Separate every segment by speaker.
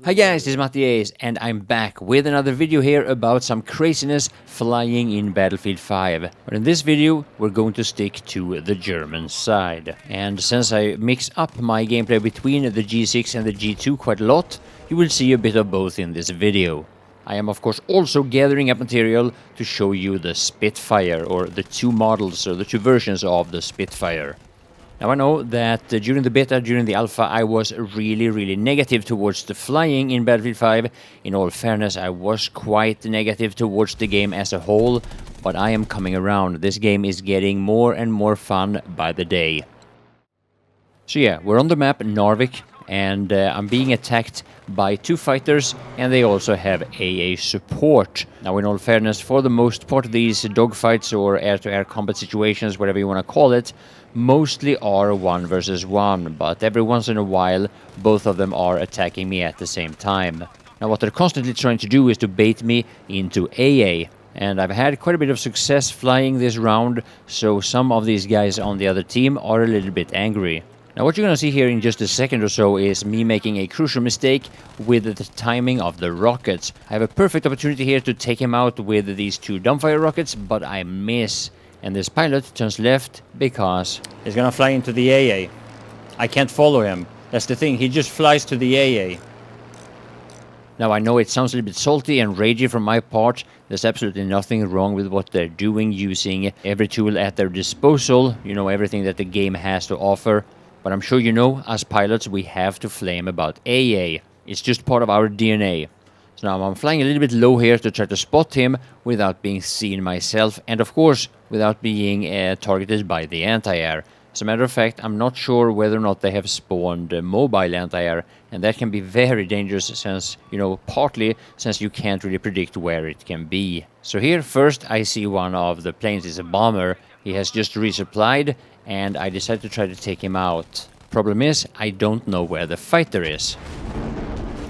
Speaker 1: Hi guys, this is Mattias and I'm back with another video here about some craziness flying in Battlefield 5. But in this video we're going to stick to the German side. And since I mix up my gameplay between the G6 and the G2 quite a lot, you will see a bit of both in this video. I am of course also gathering up material to show you the Spitfire, or the two models, or the two versions of the Spitfire. Now I know that during the beta, during the alpha, I was really negative towards the flying in Battlefield 5. In all fairness, I was quite negative towards the game as a whole, but I am coming around. This game is getting more and more fun by the day. So yeah, we're on the map Narvik, and I'm being attacked by two fighters, and they also have AA support. Now in all fairness, for the most part of these dogfights or air-to-air combat situations, whatever you want to call it, mostly are 1 versus 1, but every once in a while both of them are attacking me at the same time. Now what they're constantly trying to do is to bait me into AA, and I've had quite a bit of success flying this round, so some of these guys on the other team are a little bit angry. Now what you're gonna see here in just a second or so is me making a crucial mistake with the timing of the rockets. I have a perfect opportunity here to take him out with these two dumbfire rockets, but I miss. And this pilot turns left because he's gonna fly into the AA. I can't follow him. That's the thing, he just flies to the AA. Now I know it sounds a little bit salty and ragey from my part. There's absolutely nothing wrong with what they're doing, using every tool at their disposal. You know, everything that the game has to offer. But I'm sure you know, as pilots, we have to flame about AA. It's just part of our DNA. So now I'm flying a little bit low here to try to spot him without being seen myself, and of course without being targeted by the anti-air. As a matter of fact, I'm not sure whether or not they have spawned mobile anti-air, and that can be very dangerous since, you know, partly since you can't really predict where it can be. So here first I see one of the planes is a bomber. He has just resupplied, and I decided to try to take him out. Problem is, I don't know where the fighter is.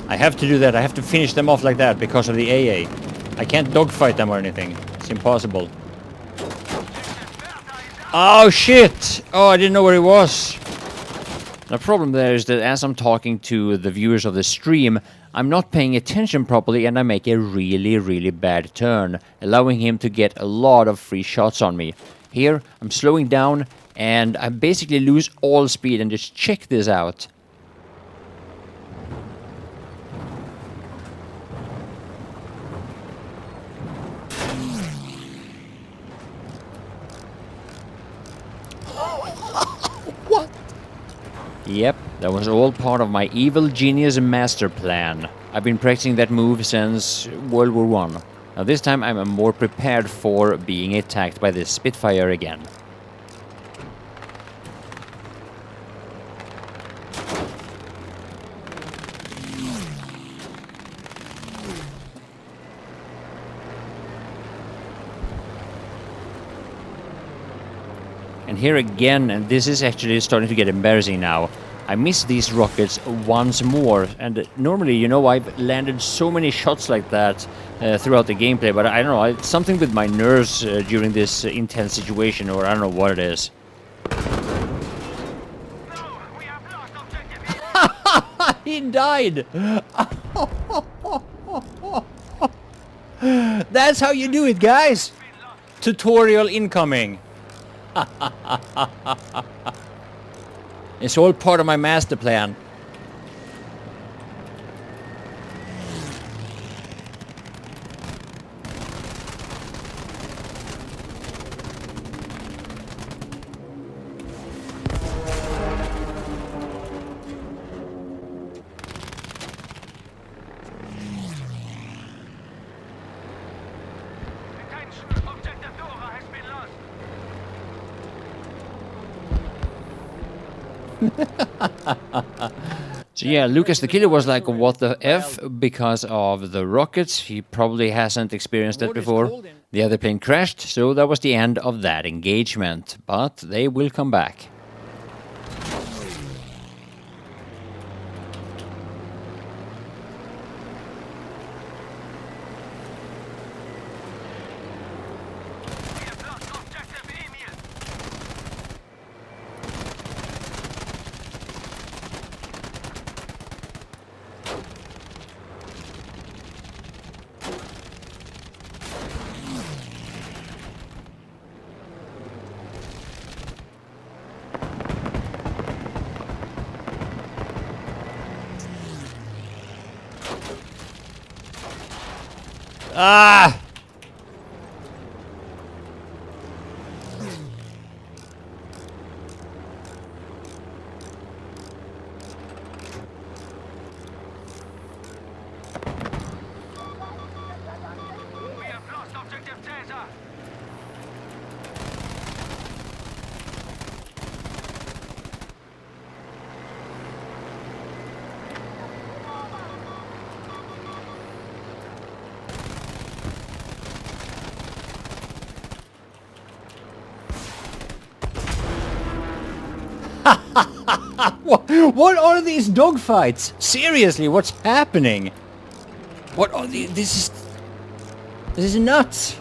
Speaker 1: I have to do that, I have to finish them off like that because of the AA. I can't dogfight them or anything. It's impossible. Oh shit! Oh, I didn't know where he was. The problem there is that as I'm talking to the viewers of the stream, I'm not paying attention properly and I make a really bad turn, allowing him to get a lot of free shots on me. Here, I'm slowing down and I basically lose all speed, and just check this out. What? Yep, that was all part of my evil genius master plan. I've been practicing that move since World War I. Now this time I'm more prepared for being attacked by this Spitfire again. And here again, and this is actually starting to get embarrassing now, I miss these rockets once more, and normally, you know, I've landed so many shots like that throughout the gameplay, but I don't know, it's something with my nerves during this intense situation, or I don't know what it is. He died! That's how you do it, guys! Tutorial incoming! It's all part of my master plan. So yeah, Lucas the Killer was like, what the F, because of the rockets. He probably hasn't experienced that before. The other plane crashed, so that was the end of that engagement. But they will come back. Ah!
Speaker 2: We have lost objective Caesar.
Speaker 1: What are these dogfights? Seriously, what's happening? What are these? This is nuts.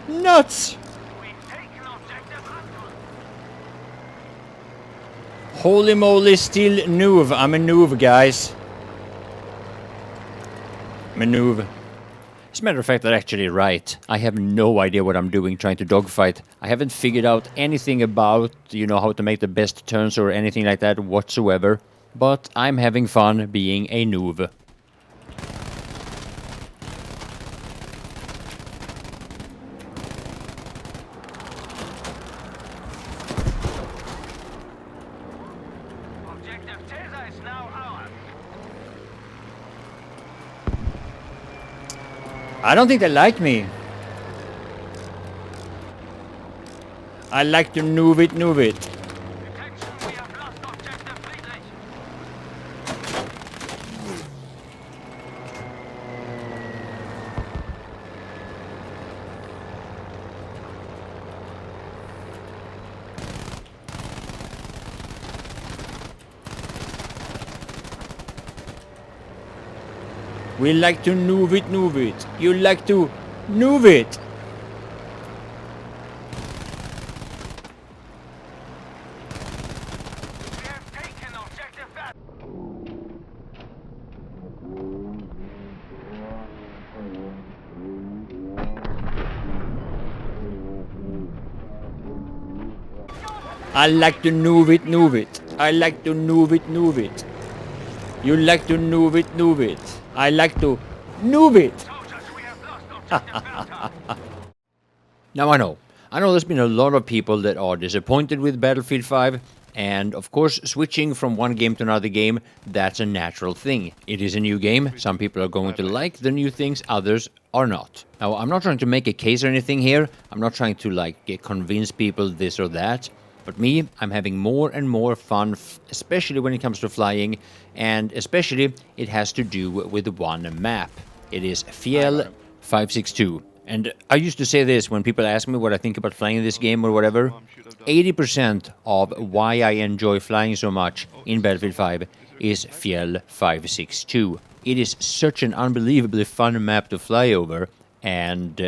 Speaker 1: Nuts.
Speaker 2: We've taken objective Anton.
Speaker 1: Holy moly, still noob. I'm a noob, guys. I'm a noob. As a matter of fact, they're actually right. I have no idea what I'm doing trying to dogfight. I haven't figured out anything about, how to make the best turns or anything like that whatsoever. But I'm having fun being a noob.
Speaker 2: Objective Caesar is now ours.
Speaker 1: I don't think they like me. I like to noob it, noob it.
Speaker 2: Detection, we have lost objective Friedrich.
Speaker 1: We like to noob it, noob it. You like to noob it.
Speaker 2: We have taken objective Bat.
Speaker 1: I like to noob it, noob it. I like to noob it, noob it. You like to noob it, noob it. I like to noob it.
Speaker 2: Soldiers, we have lost objective Bertha.
Speaker 1: Now I know there's been a lot of people that are disappointed with Battlefield 5, and of course switching from one game to another game, that's a natural thing. It is a new game, some people are going to like the new things, others are not. Now I'm not trying to make a case or anything here, I'm not trying to convince people this or that, but me, I'm having more and more fun, especially when it comes to flying, and especially it has to do with one map. It is Fiel 562. And I used to say this when people ask me what I think about flying this game or whatever. 80% of why I enjoy flying so much in Battlefield 5 is Fiel 562. It is such an unbelievably fun map to fly over, and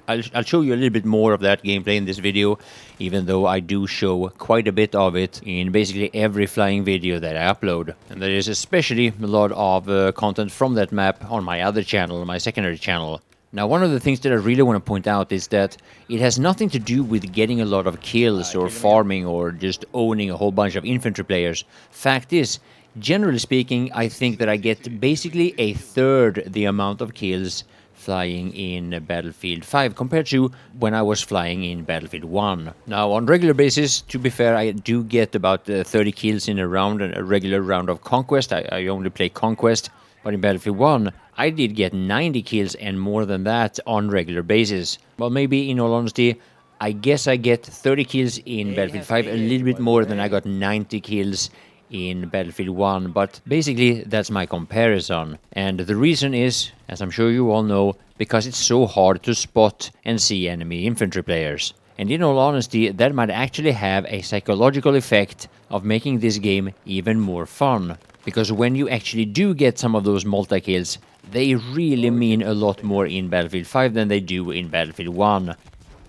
Speaker 1: I'll show you a little bit more of that gameplay in this video, even though I do show quite a bit of it in basically every flying video that I upload. And there is especially a lot of content from that map on my other channel, my secondary channel. Now, one of the things that I really want to point out is that it has nothing to do with getting a lot of kills or farming or just owning a whole bunch of infantry players. Fact is, generally speaking, I think that I get basically a third the amount of kills flying in Battlefield 5 compared to when I was flying in Battlefield 1. Now, on regular basis, to be fair, I do get about 30 kills in a round, a regular round of Conquest. I only play Conquest, but in Battlefield 1, I did get 90 kills and more than that on regular basis. Well, maybe in all honesty, I guess I get 30 kills in Battlefield 5, a little bit more than I got 90 kills in Battlefield 1, but basically that's my comparison. And the reason is, as I'm sure you all know, because it's so hard to spot and see enemy infantry players. And in all honesty, that might actually have a psychological effect of making this game even more fun. Because when you actually do get some of those multi-kills, they really mean a lot more in Battlefield 5 than they do in Battlefield 1.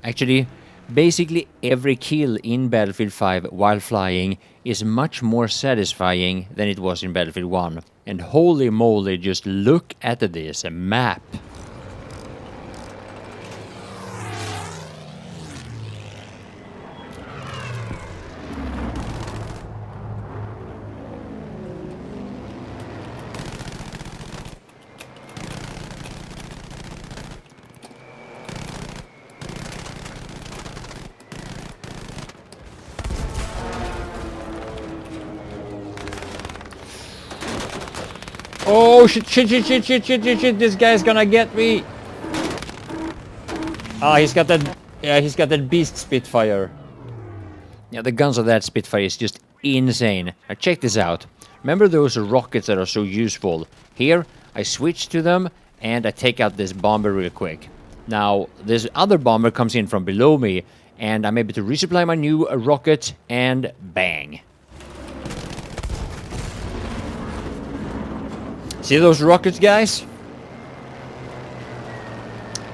Speaker 1: Actually, basically every kill in Battlefield 5 while flying is much more satisfying than it was in Battlefield 1. And holy moly, just look at this map. Oh shit, shit, shit, shit, shit, shit, shit, shit, this guy's gonna get me. Ah, he's got that, yeah, he's got that beast Spitfire. Yeah, the guns of that Spitfire is just insane. Now check this out. Remember those rockets that are so useful? Here, I switch to them and I take out this bomber real quick. Now, this other bomber comes in from below me and I'm able to resupply my new rocket and bang. See those rockets, guys?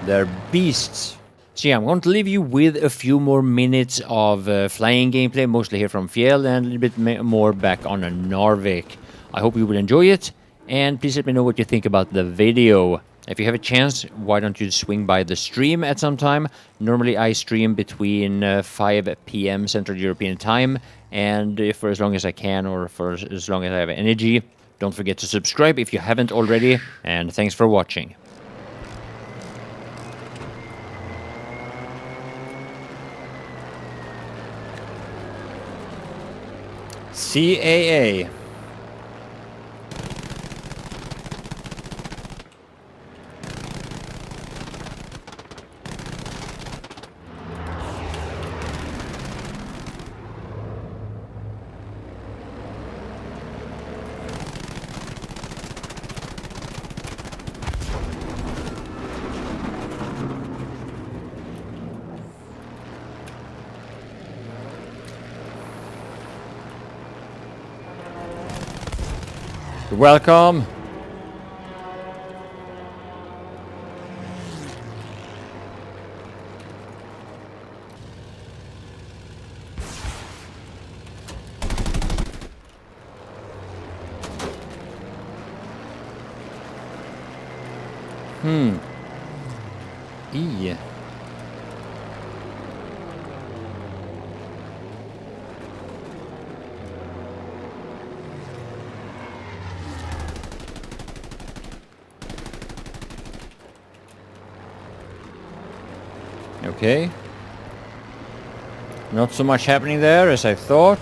Speaker 1: They're beasts. So yeah, I'm going to leave you with a few more minutes of flying gameplay, mostly here from Fjell, and a little bit more back on a Narvik. I hope you will enjoy it, and please let me know what you think about the video. If you have a chance, why don't you swing by the stream at some time? Normally I stream between 5 p.m. Central European Time, and for as long as I can, or for as long as I have energy. Don't forget to subscribe if you haven't already, and thanks for watching. CAA. You're welcome. E. Okay. Not so much happening there as I thought.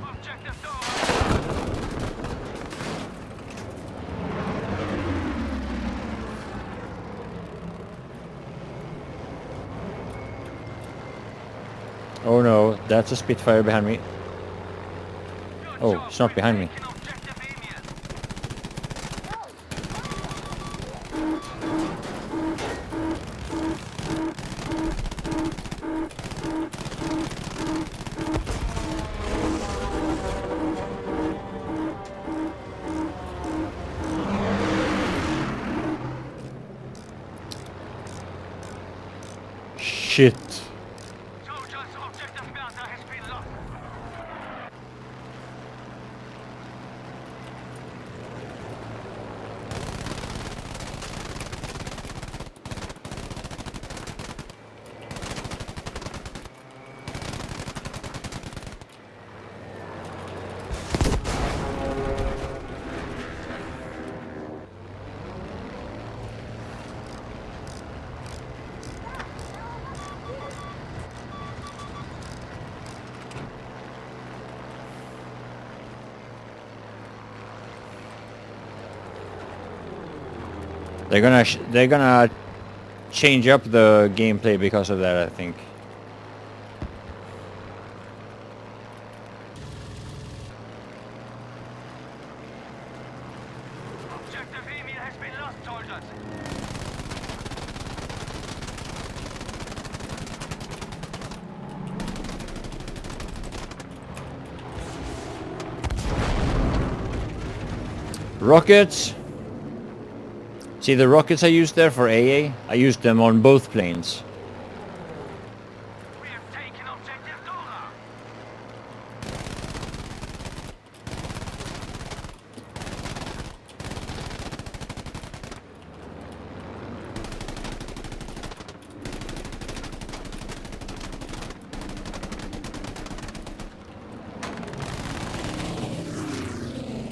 Speaker 2: Objective door.
Speaker 1: Oh no, that's a Spitfire behind me. Oh, it's not behind me.
Speaker 2: Taking objective Emian.
Speaker 1: Shit.
Speaker 2: Soldiers, objective Bertha has been lost.
Speaker 1: They're gonna change up the gameplay because of that, I think.
Speaker 2: Objective Emian has been lost, soldiers.
Speaker 1: Rockets. See the rockets I used there for AA? I used them on both planes.
Speaker 2: We have taken objective Dora.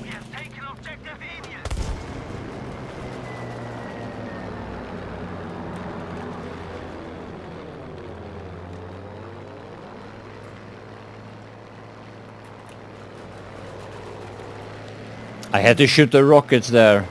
Speaker 2: We have taken objective Emian.
Speaker 1: I had to shoot the rockets there.